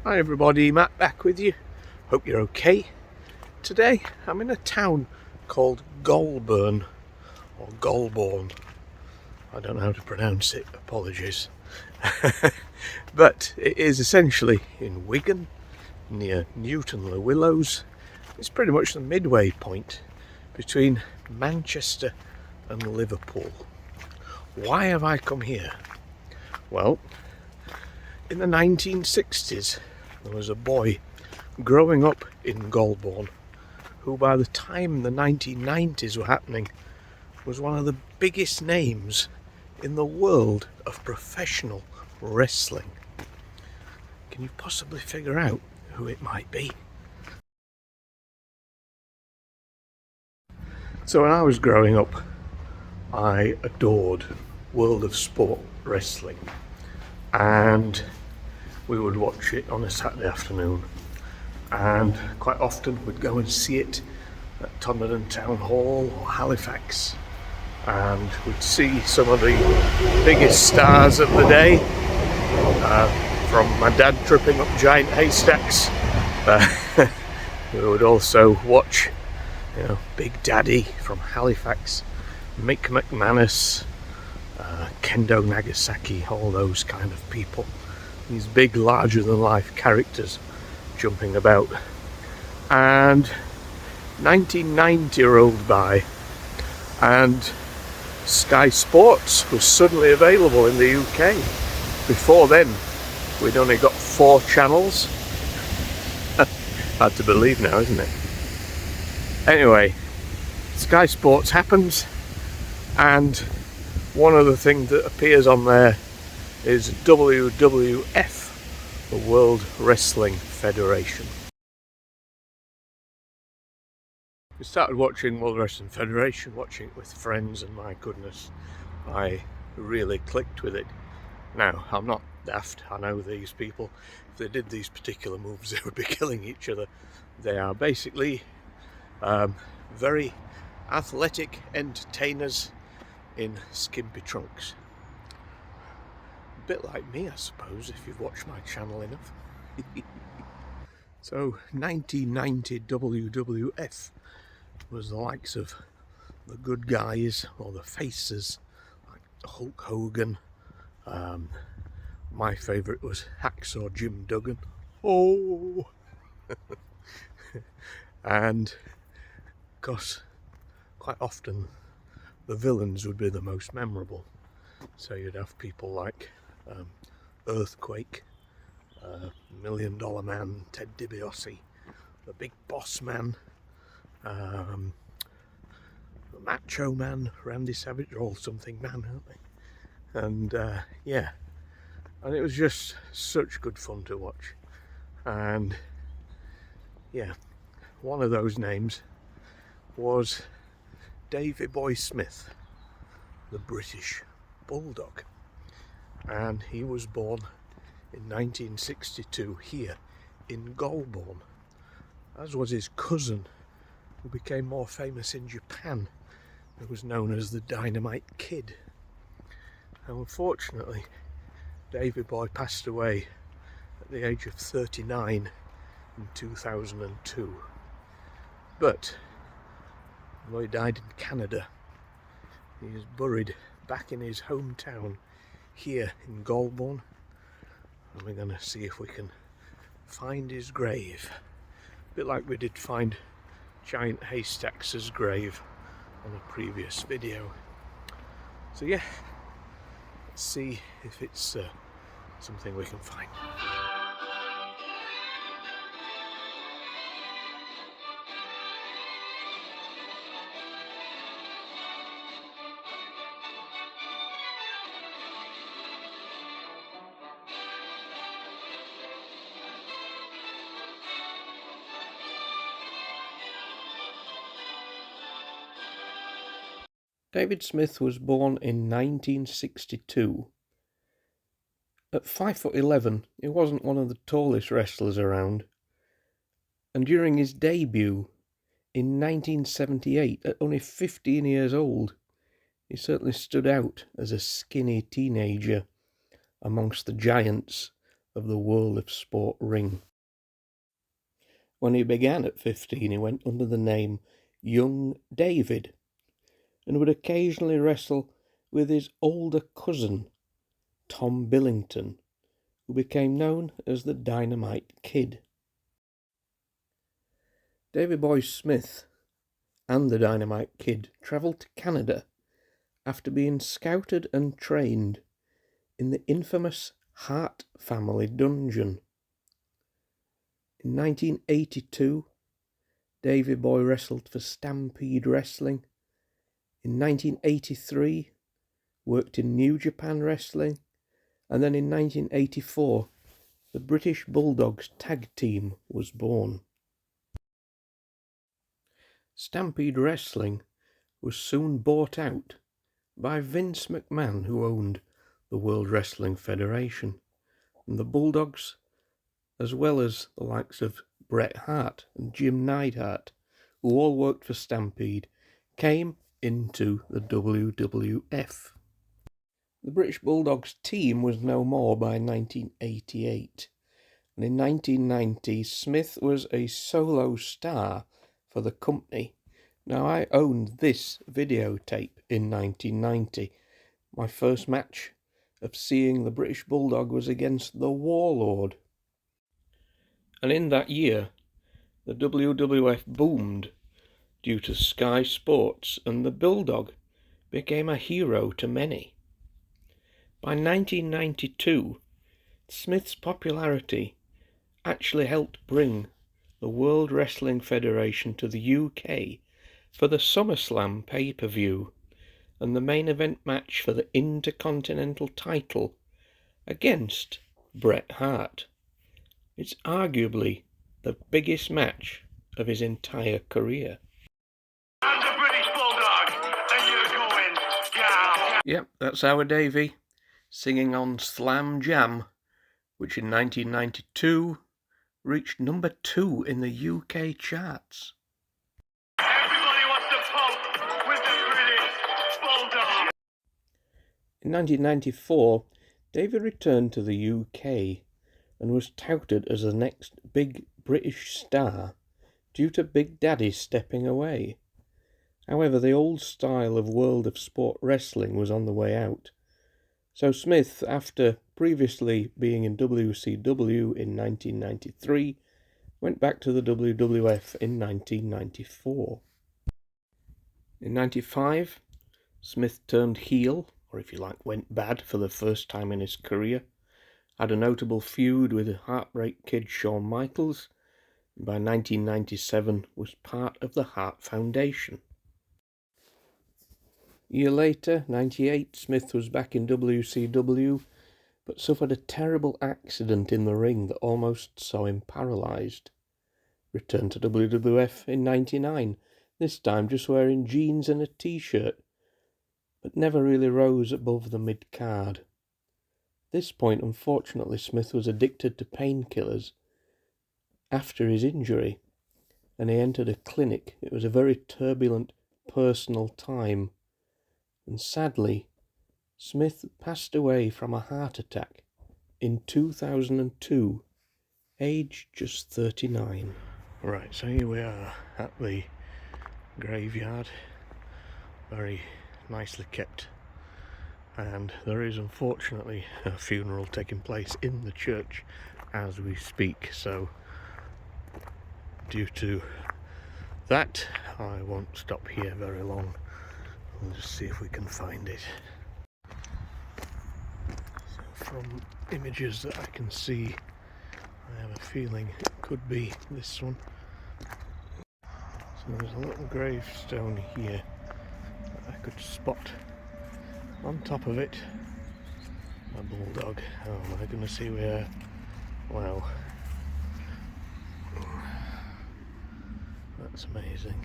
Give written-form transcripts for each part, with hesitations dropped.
Hi everybody, Matt back with you. Hope you're okay. Today I'm in a town called Golborne or Golborne. I don't know how to pronounce it, apologies. But it is essentially in Wigan, near Newton-le-Willows. It's pretty much the midway point between Manchester and Liverpool. Why have I come here? Well, in the 1960s, there was a boy growing up in Golborne who, by the time the 1990s were happening, was one of the biggest names in the world of professional wrestling. Can you possibly figure out who it might be? So when I was growing up, I adored World of Sport wrestling, and we would watch it on a Saturday afternoon, and quite often we'd go and see it at Tottenham Town Hall or Halifax, and we'd see some of the biggest stars of the day, from my dad tripping up giant haystacks. We would also watch, Big Daddy from Halifax, Mick McManus, Kendo Nagasaki, all those kind of people. These big, larger-than-life characters jumping about. And 1990 rolled by, and Sky Sports was suddenly available in the UK. Before then, we'd only got 4 channels. Hard to believe now, isn't it? Anyway, Sky Sports happens, and one of the things that appears on there is WWF, the World Wrestling Federation. We started watching World Wrestling Federation, watching it with friends, and my goodness, I really clicked with it. Now, I'm not daft, I know these people. If they did these particular moves, they would be killing each other. They are basically very athletic entertainers in skimpy trunks. A bit like me, I suppose, if you've watched my channel enough. So 1990 WWF was the likes of the good guys, or the faces, like Hulk Hogan. My favourite was Hacksaw Jim Duggan. Oh! And of course, quite often the villains would be the most memorable. So you'd have people like Earthquake, $1 Million Man, Ted DiBiase, the Big Boss Man, the Macho Man, Randy Savage, all something man, aren't they? And and it was just such good fun to watch. And yeah, one of those names was Davey Boy Smith, the British Bulldog, and he was born in 1962 here in Golborne, as was his cousin, who became more famous in Japan, who was known as the Dynamite Kid. And unfortunately, Davey Boy passed away at the age of 39 in 2002. But although he died in Canada, he is buried back in his hometown here in Golborne, and we're going to see if we can find his grave. A bit like we did find giant haystacks' grave on a previous video. So yeah, let's see if it's something we can find. David Smith was born in 1962. At 5'11", he wasn't one of the tallest wrestlers around. And during his debut in 1978, at only 15 years old, he certainly stood out as a skinny teenager amongst the giants of the world of sport ring. When he began at 15, he went under the name Young David and would occasionally wrestle with his older cousin, Tom Billington, who became known as the Dynamite Kid. Davey Boy Smith and the Dynamite Kid travelled to Canada after being scouted and trained in the infamous Hart family dungeon. In 1982, Davey Boy wrestled for Stampede Wrestling. In 1983, worked in New Japan Wrestling, and then in 1984, the British Bulldogs tag team was born. Stampede Wrestling was soon bought out by Vince McMahon, who owned the World Wrestling Federation, and the Bulldogs, as well as the likes of Bret Hart and Jim Neidhart, who all worked for Stampede, came into the WWF. The British Bulldogs team was no more by 1988, and in 1990 Smith was a solo star for the company. Now, I owned this videotape in 1990. My first match of seeing the British Bulldog was against the Warlord. And in that year, the WWF boomed due to Sky Sports, and the Bulldog became a hero to many. By 1992, Smith's popularity actually helped bring the World Wrestling Federation to the UK for the SummerSlam pay-per-view and the main event match for the Intercontinental title against Bret Hart. It's arguably the biggest match of his entire career. I'm the British Bulldog, and you're going down. Yep, that's our Davey, singing on Slam Jam, which in 1992 reached number 2 in the UK charts. Everybody wants to pump with the British Bulldog. In 1994, Davey returned to the UK and was touted as the next big British star due to Big Daddy stepping away. However, the old style of World of Sport Wrestling was on the way out. So Smith, after previously being in WCW in 1993, went back to the WWF in 1994. In 95, Smith turned heel, or if you like, went bad for the first time in his career, had a notable feud with Heartbreak Kid Shawn Michaels, and by 1997 was part of the Hart Foundation. A year later, 98, Smith was back in WCW, but suffered a terrible accident in the ring that almost saw him paralysed. Returned to WWF in 99, this time just wearing jeans and a t-shirt, but never really rose above the mid-card. At this point, unfortunately, Smith was addicted to painkillers after his injury, and he entered a clinic. It was a very turbulent personal time, and sadly, Smith passed away from a heart attack in 2002, aged just 39. Right, so here we are at the graveyard, very nicely kept, and there is unfortunately a funeral taking place in the church as we speak, so due to that I won't stop here very long. We'll just see if we can find it. So from images that I can see, I have a feeling it could be this one. So there's a little gravestone here that I could spot. On top of it, a bulldog. Oh my goodness, here we are. Wow. That's amazing.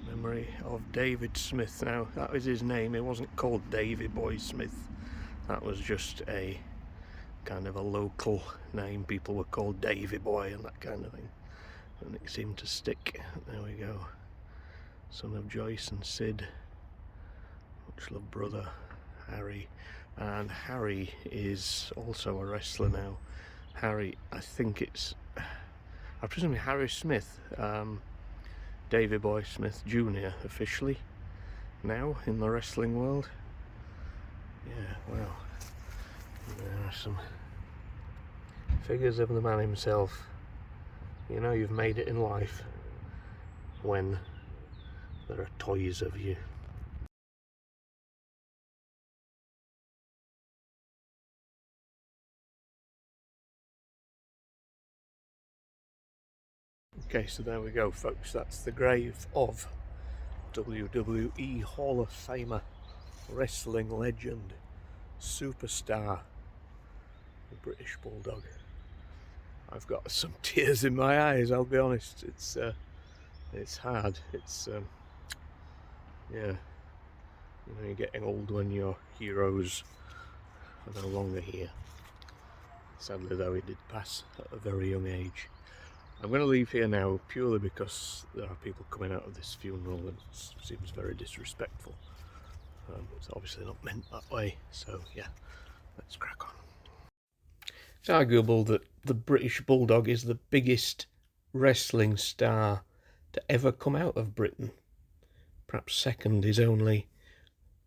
Memory of David Smith. Now, that was his name. It wasn't called Davey Boy Smith. That was just a kind of a local name. People were called Davey Boy and that kind of thing. And it seemed to stick. There we go. Son of Joyce and Sid. much loved brother, Harry. And Harry is also a wrestler now. Harry, I presume Harry Smith, Davey Boy Smith Jr. officially now in the wrestling world. Yeah, well, there are some figures of the man himself. You know you've made it in life when there are toys of you. Okay, so there we go, folks. That's the grave of WWE Hall of Famer, wrestling legend, superstar, the British Bulldog. I've got some tears in my eyes, I'll be honest. It's hard. It's yeah, you know, you're getting old when your heroes are no longer here. Sadly though, he did pass at a very young age. I'm going to leave here now purely because there are people coming out of this funeral and it seems very disrespectful. It's obviously not meant that way, so yeah, let's crack on. It's arguable that the British Bulldog is the biggest wrestling star to ever come out of Britain. Perhaps second is only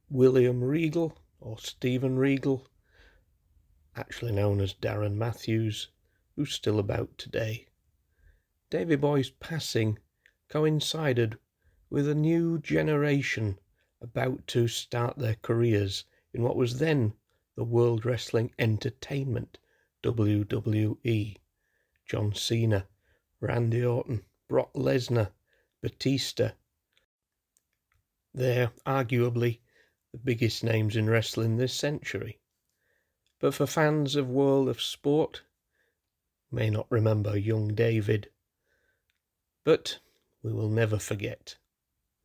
William Regal or Stephen Regal, actually known as Darren Matthews, who's still about today. Davey Boy's passing coincided with a new generation about to start their careers in what was then the World Wrestling Entertainment, WWE. John Cena, Randy Orton, Brock Lesnar, Batista. They're arguably the biggest names in wrestling this century. But for fans of World of Sport, may not remember young David, but we will never forget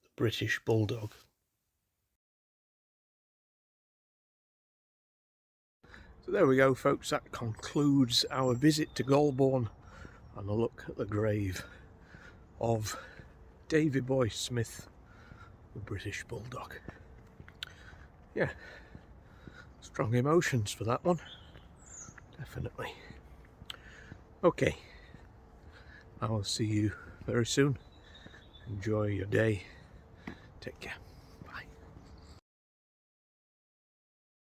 the British Bulldog. So there we go, folks. That concludes our visit to Golborne and a look at the grave of Davey Boy Smith, the British Bulldog. Yeah, strong emotions for that one, definitely. Okay, I will see you very soon. Enjoy your day. Take care.